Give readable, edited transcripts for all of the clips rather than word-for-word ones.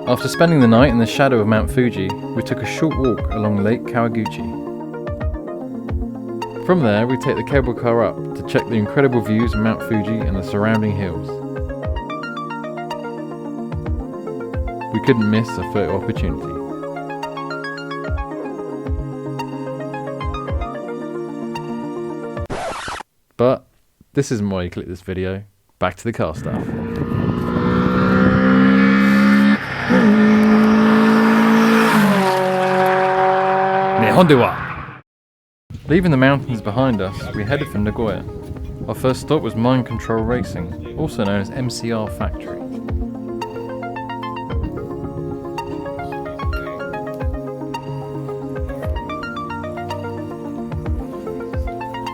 After spending the night in the shadow of Mount Fuji, we took a short walk along Lake Kawaguchi. From there, we take the cable car up to check the incredible views of Mount Fuji and the surrounding hills. We couldn't miss a photo opportunity. But this isn't why you clicked this video. Back to the car stuff. Leaving the mountains behind us, we headed for Nagoya. Our first stop was Mind Control Racing, also known as MCR Factory.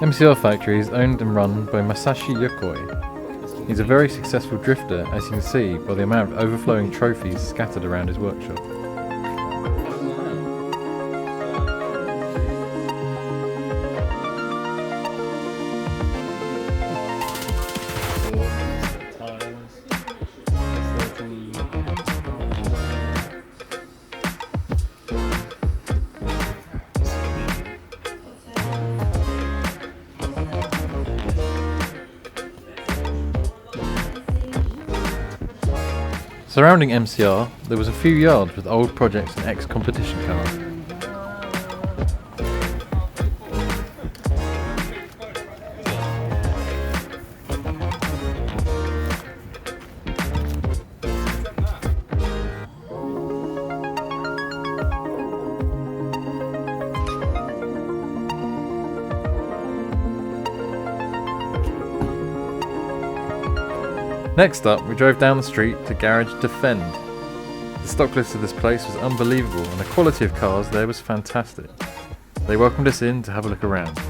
MCR Factory is owned and run by Masashi Yokoi. He's a very successful drifter, as you can see by the amount of overflowing trophies scattered around his workshop. Surrounding MCR, there was a few yards with old projects and ex-competition cars. Next up, we drove down the street to Garage Defend. The stock list of this place was unbelievable and the quality of cars there was fantastic. They welcomed us in to have a look around.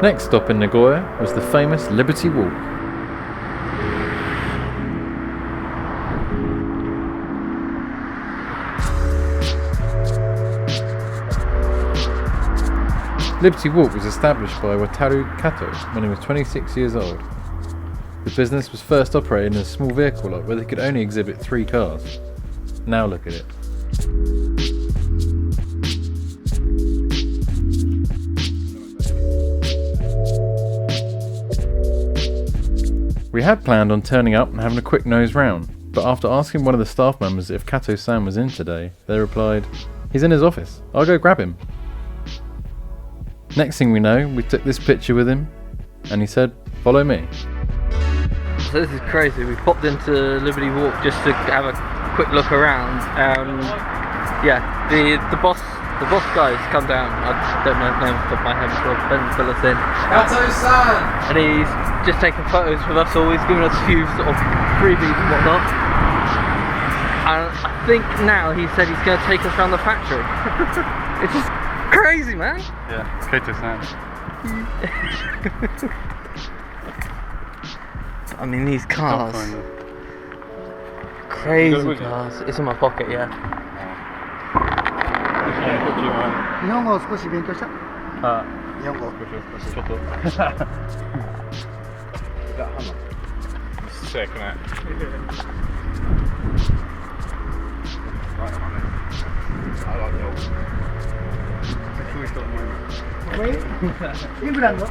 Next stop in Nagoya was the famous Liberty Walk. Liberty Walk was established by Wataru Kato when he was 26 years old. The business was first operated in a small vehicle lot where they could only exhibit 3 cars. Now look at it. We had planned on turning up and having a quick nose round, but after asking one of the staff members if Kato-San was in today, they replied, "He's in his office, I'll go grab him." Next thing we know, we took this picture with him, and he said, "Follow me." So this is crazy, we popped into Liberty Walk just to have a quick look around. Yeah, the boss guy's come down. I don't know his name off the top of my head, so Ben fill us in. Kato-San! And he's just taking photos with us all. He's giving us a few sort of freebies and whatnot. And I think now he said he's going to take us around the factory. It's just crazy, man. Yeah, Kato-San. I mean, these cars. Crazy cars. It's in my pocket, yeah. 日本語を少し勉強した？あ、日本語。ちょっと。Sick, man.イングランド？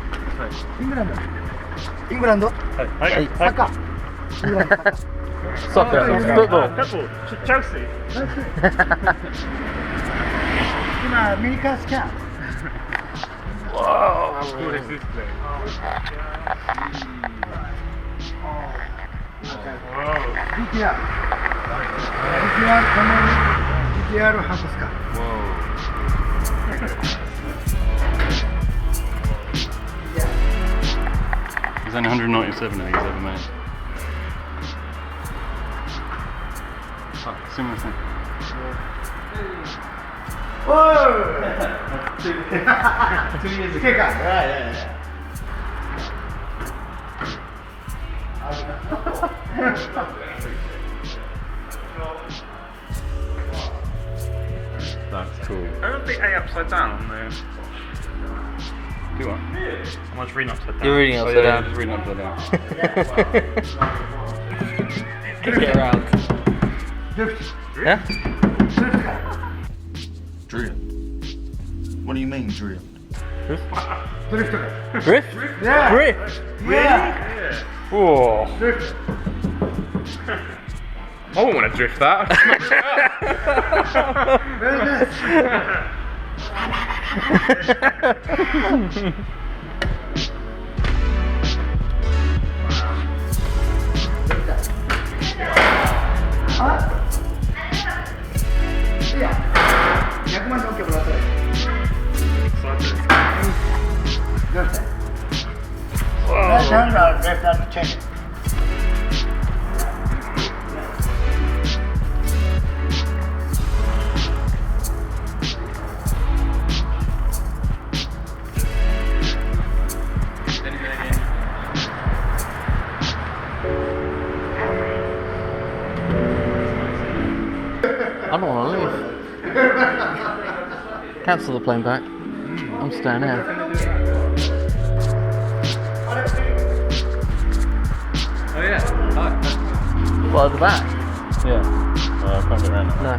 イングランド？イングランド？はい。サッカー。イングランドサッカー。Soccer. Football. Football. Chelsea. 今アメリカスキャン How cool is this place? Wow. VTR この VTR 博物館 There's only 197 of these ever made. Oh, similar thing.2 years ago. Yeah. That's cool. I don't think A upside down there. Do what? I'm just reading upside down. You're reading upside down. Just reading upside down. Get around. Yeah? Drift. What do you mean drift? Drift? Yeah. Drift? Yeah. Whoa. Drift. I wouldn't want to drift that. Very nice. Yeah. 100万で OK もらったらいい。Drift. Left hand or left hand change it. I don't want to leave. Cancel the plane back. I'm staying here. Oh yeah. Hi. Well, at the back? Yeah. I can't get around that. No.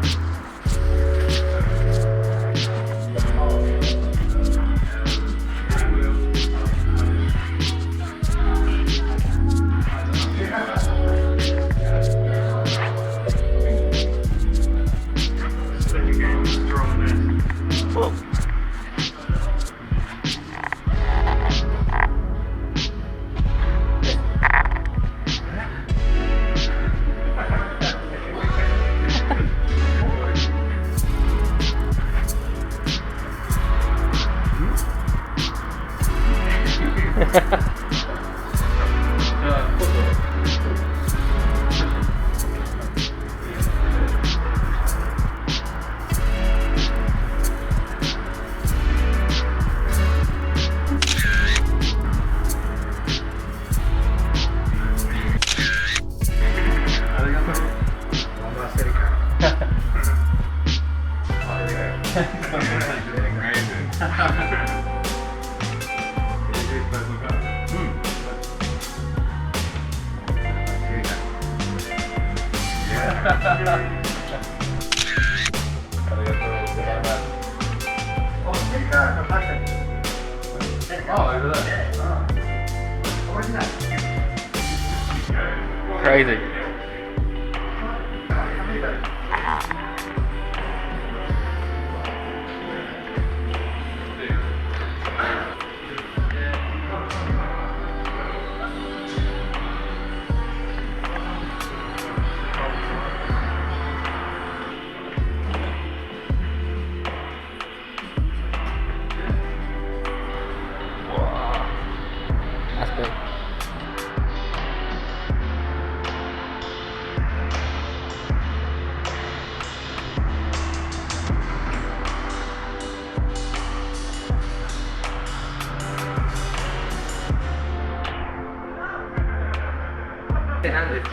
Crazy. That's big.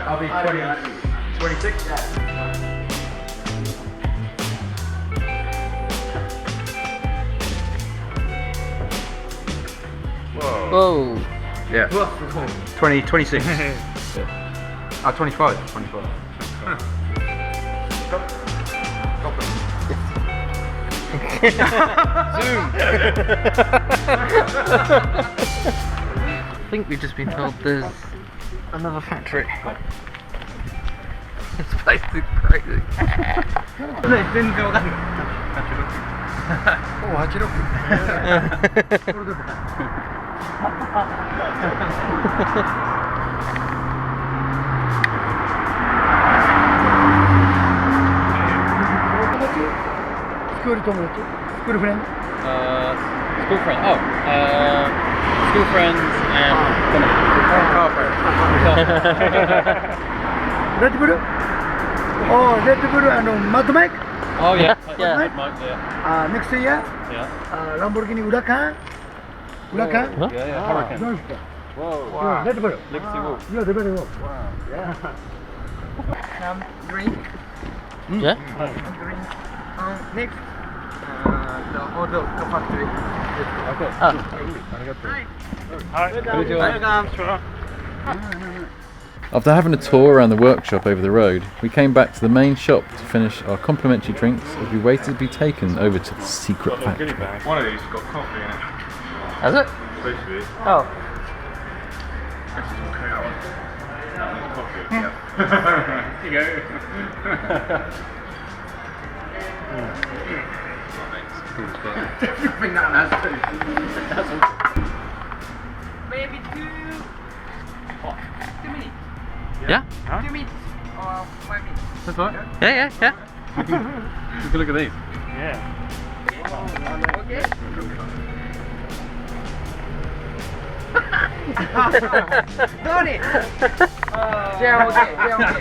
I'll be 26. Whoa. Yeah. 26. あ、25. 25. I think we've just been told there's another factory. This place is crazy. 全然わかんない。おお、86。これでも。スクール友達？スクールフレンド？ School friend. Oh, school friends and car friends. レッドブル？おー、レッドブルマッドマイク？ Oh yeah, Yeah. Mike, yeah. Next year? Yeah. ランボルギーニウラカン？ウラカン？ Yeah, yeah. Hurricane. どうですか？ Whoa. レッドブル。 Liberty Walk. いや、レベルを。 Drink. Okay. Yeah. Next. The Auto Factory. Ah. After having a tour around the workshop over the road, we came back to the main shop to finish our complimentary drinks as we waited to be taken over to the secret factory. One of these has got coffee in it. Has it? Supposed to be. Oh. This is all coffee. That one's coffee. Yeah. Here you go. Everything that has Maybe 2 minutes. Yeah? 2 minutes or 5 minutes. That's right. Yeah, yeah, yeah. You can look at these. Yeah. Okay. Tony. Yeah, okay. Yeah, okay.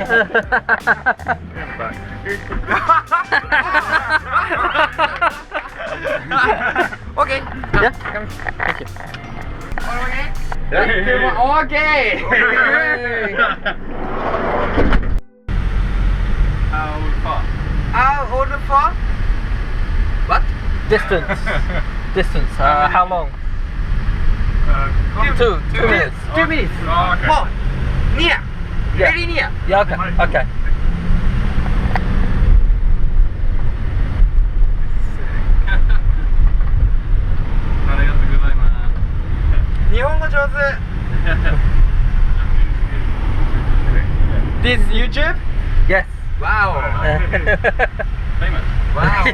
Okay. Yeah. Thank you. Okay. Okay. How far? What? Distance. Distance. How long? 2 minutes. 2 minutes. Oh, okay. Oh, near. Very near. Yeah. Okay. Okay. 日本語上手。This YouTube? Yes. Wow. Famous. Wow.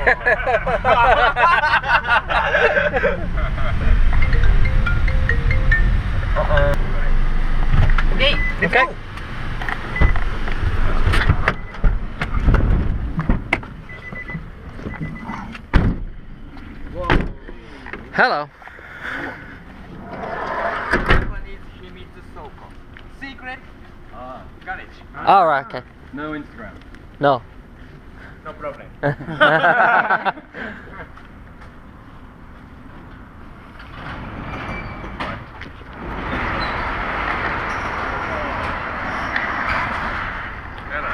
Okay, let's go. Hello. Secret? Got it. All right. Okay. No Instagram. No. No problem.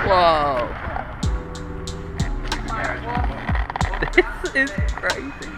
Whoa. This is crazy.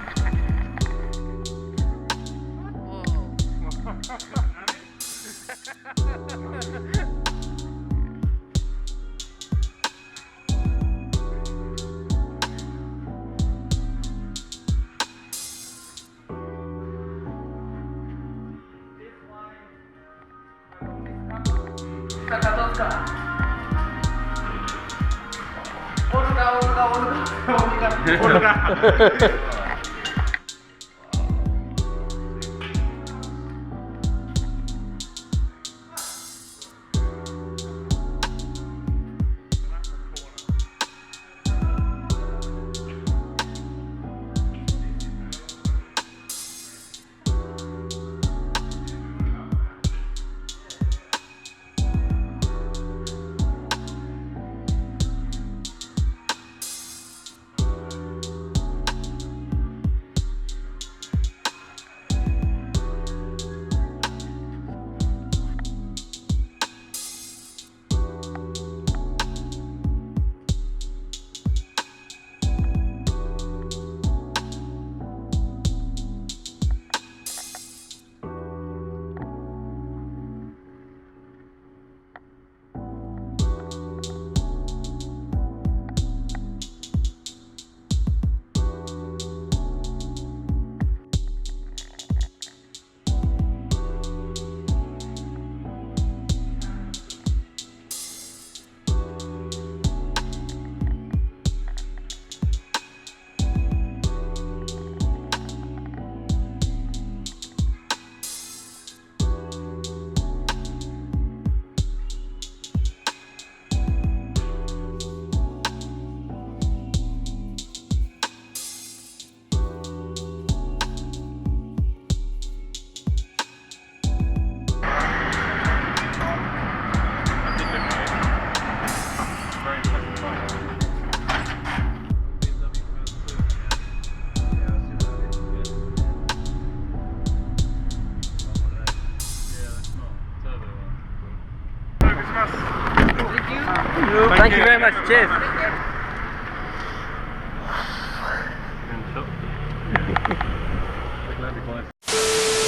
Cheers.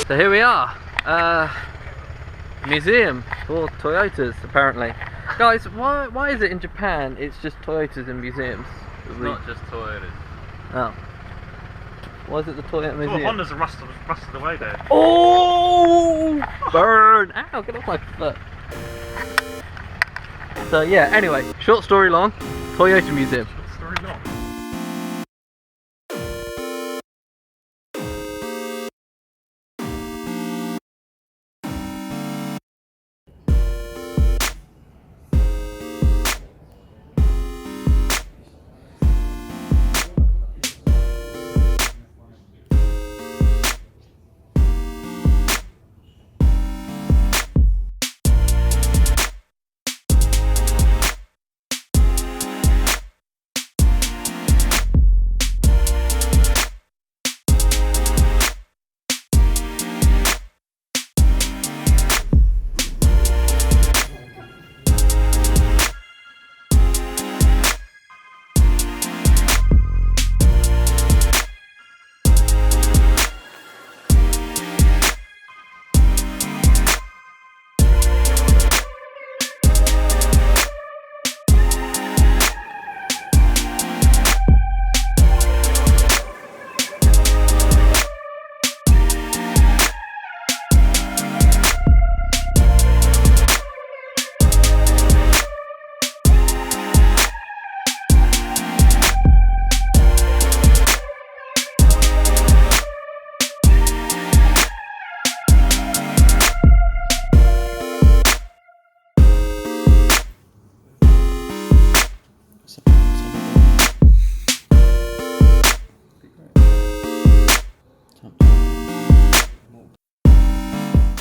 So here we are, museum for Toyotas apparently. Guys, why is it in Japan it's just Toyotas in museums? It's not just Toyotas. Oh. Why is it the Toyota museum? Well, Honda's rusted away there. Oh! Burn! Ow, get off my foot. So yeah, anyway, short story long, Toyota museum. Story long.